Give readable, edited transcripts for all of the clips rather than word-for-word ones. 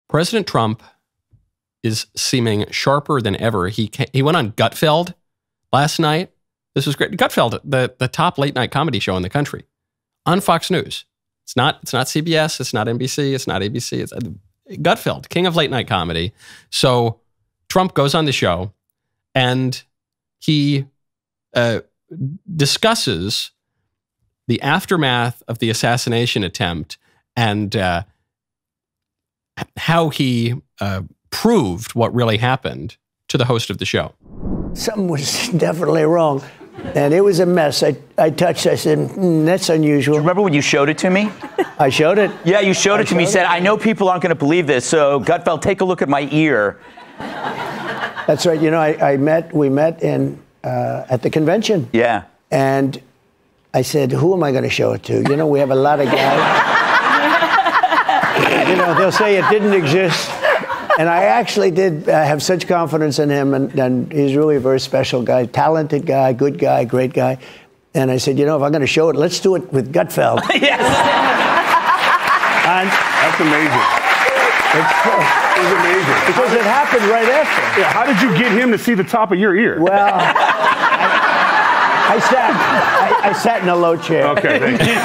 President Trump is seeming sharper than ever. He went on Gutfeld last night. This was great. Gutfeld, the top late night comedy show in the country, on Fox News. It's not CBS. It's not NBC. It's not ABC. It's Gutfeld, king of late night comedy. So Trump goes on the show and he discusses the aftermath of the assassination attempt and how he proved what really happened to the host of the show. Something was definitely wrong. And it was a mess. I said, that's unusual. Do you remember when you showed it to me? I showed it. Yeah, you showed it to me. You said, I know people aren't going to believe this, so Gutfeld, take a look at my ear. That's right. You know, we met at the convention. Yeah. And I said, who am I going to show it to? You know, we have a lot of guys. You know, they'll say it didn't exist. And I actually did have such confidence in him, and he's really a very special guy, talented guy, good guy, great guy. And I said, you know, if I'm going to show it, let's do it with Gutfeld. Yes. That's amazing. It's amazing. Because it happened right after. Yeah, how did you get him to see the top of your ear? Well, I sat in a low chair. Okay, thank you.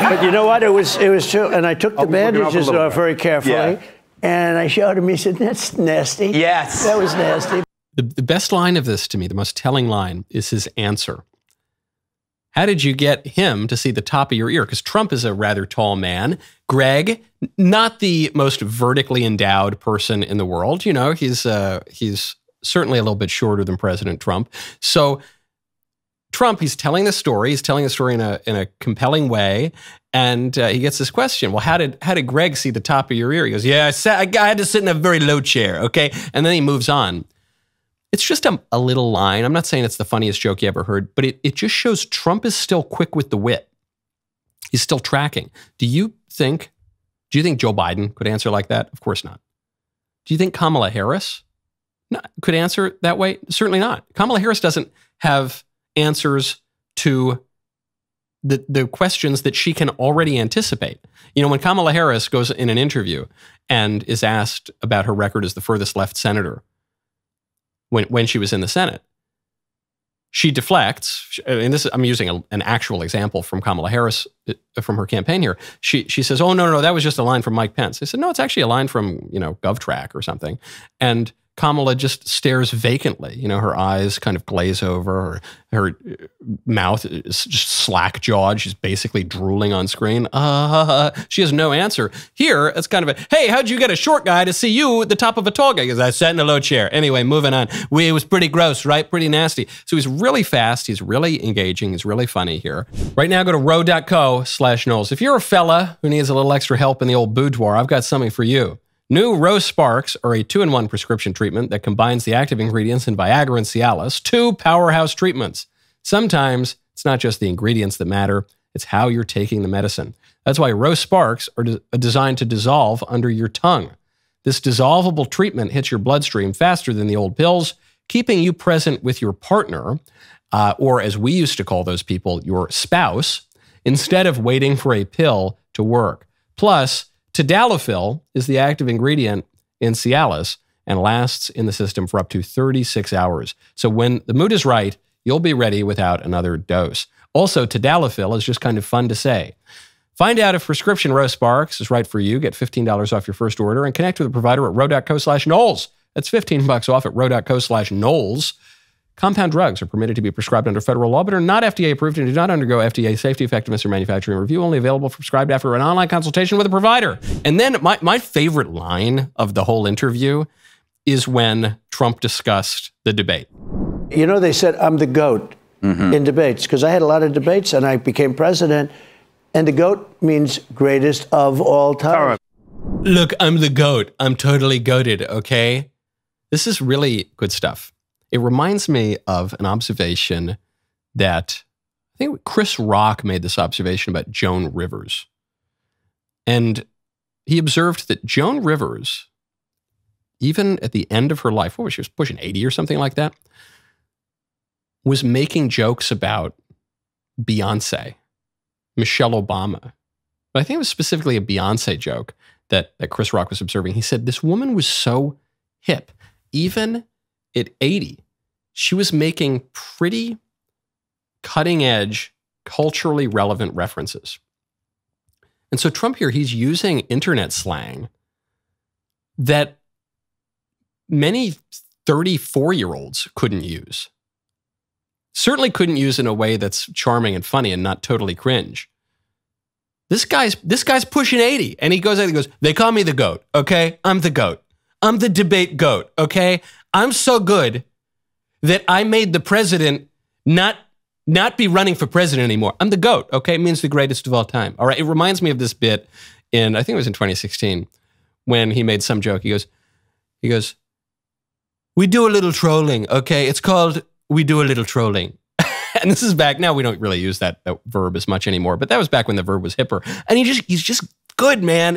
But you know what? It was true. And I took the bandages off very carefully. Yeah. And I showed him. He said, that's nasty. Yes. That was nasty. The best line of this to me, the most telling line, is his answer. How did you get him to see the top of your ear? Because Trump is a rather tall man. Greg, not the most vertically endowed person in the world. You know, he's certainly a little bit shorter than President Trump. So Trump, he's telling the story. He's telling the story in a compelling way. And he gets this question. Well, how did Greg see the top of your ear? He goes, yeah, I had to sit in a very low chair. Okay. And then he moves on. It's just a little line. I'm not saying it's the funniest joke you ever heard, but it just shows Trump is still quick with the wit. He's still tracking. Do you think Joe Biden could answer like that? Of course not. Do you think Kamala Harris could answer that way? Certainly not. Kamala Harris doesn't have answers to the questions that she can already anticipate. You know, when Kamala Harris goes in an interview and is asked about her record as the furthest left senator when she was in the Senate, she deflects. And this, I'm using an actual example from Kamala Harris from her campaign here. She says, "Oh no, that was just a line from Mike Pence." I said, "No, it's actually a line from GovTrack or something." And Kamala just stares vacantly. You know, her eyes kind of glaze over. Her mouth is just slack-jawed. She's basically drooling on screen. She has no answer. Here, it's kind of a, hey, how'd you get a short guy to see you at the top of a tall guy? Because I sat in a low chair. Anyway, moving on. It was pretty gross, right? Pretty nasty. So he's really fast. He's really engaging. He's really funny here. Right now, go to ro.co/Knowles. If you're a fella who needs a little extra help in the old boudoir, I've got something for you. New Rose Sparks are a 2-in-1 prescription treatment that combines the active ingredients in Viagra and Cialis, 2 powerhouse treatments. Sometimes it's not just the ingredients that matter, it's how you're taking the medicine. That's why Rose Sparks are designed to dissolve under your tongue. This dissolvable treatment hits your bloodstream faster than the old pills, keeping you present with your partner, or as we used to call those people, your spouse, instead of waiting for a pill to work. Plus, tadalafil is the active ingredient in Cialis and lasts in the system for up to 36 hours. So when the mood is right, you'll be ready without another dose. Also, tadalafil is just kind of fun to say. Find out if prescription Rose Sparks is right for you. Get $15 off your first order and connect with a provider at ro.co/Knowles. That's $15 off at ro.co/Knowles. Compound drugs are permitted to be prescribed under federal law, but are not FDA approved and do not undergo FDA safety, effectiveness, or manufacturing review. Only available prescribed after an online consultation with a provider. And then my favorite line of the whole interview is when Trump discussed the debate. You know, they said I'm the GOAT in debates because I had a lot of debates and I became president. And the GOAT means greatest of all time. Look, I'm the GOAT. I'm totally goated, okay? This is really good stuff. It reminds me of an observation that I think Chris Rock made this observation about Joan Rivers. And he observed that Joan Rivers, even at the end of her life, she was pushing 80 or something like that, was making jokes about Beyonce, Michelle Obama. But I think it was specifically a Beyonce joke that Chris Rock was observing. He said, this woman was so hip. Even at 80, she was making pretty cutting edge, culturally relevant references. And so Trump here, he's using internet slang that many 34-year-olds couldn't use. Certainly couldn't use in a way that's charming and funny and not totally cringe. This guy's pushing 80, and he goes out and goes, they call me the GOAT, okay? I'm the GOAT. I'm the debate GOAT, okay? I'm so good that I made the president not be running for president anymore. I'm the GOAT, okay? It means the greatest of all time. All right, it reminds me of this bit in, I think it was in 2016, when he made some joke. He goes, we do a little trolling, okay? It's called we do a little trolling. And this is back, now we don't really use that verb as much anymore, but that was back when the verb was hipper. And he's just good, man.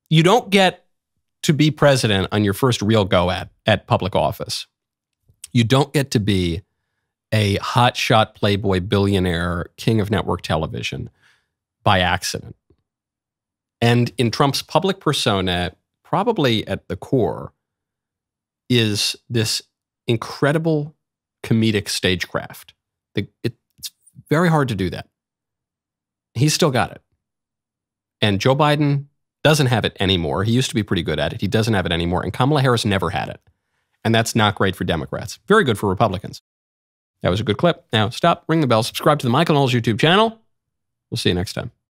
You don't get to be president on your first real go at public office. You don't get to be a hotshot playboy billionaire, king of network television by accident. And in Trump's public persona, probably at the core, is this incredible comedic stagecraft. It's very hard to do that. He's still got it. And Joe Biden doesn't have it anymore. He used to be pretty good at it. He doesn't have it anymore. And Kamala Harris never had it. And that's not great for Democrats. Very good for Republicans. That was a good clip. Now stop, ring the bell, subscribe to the Michael Knowles YouTube channel. We'll see you next time.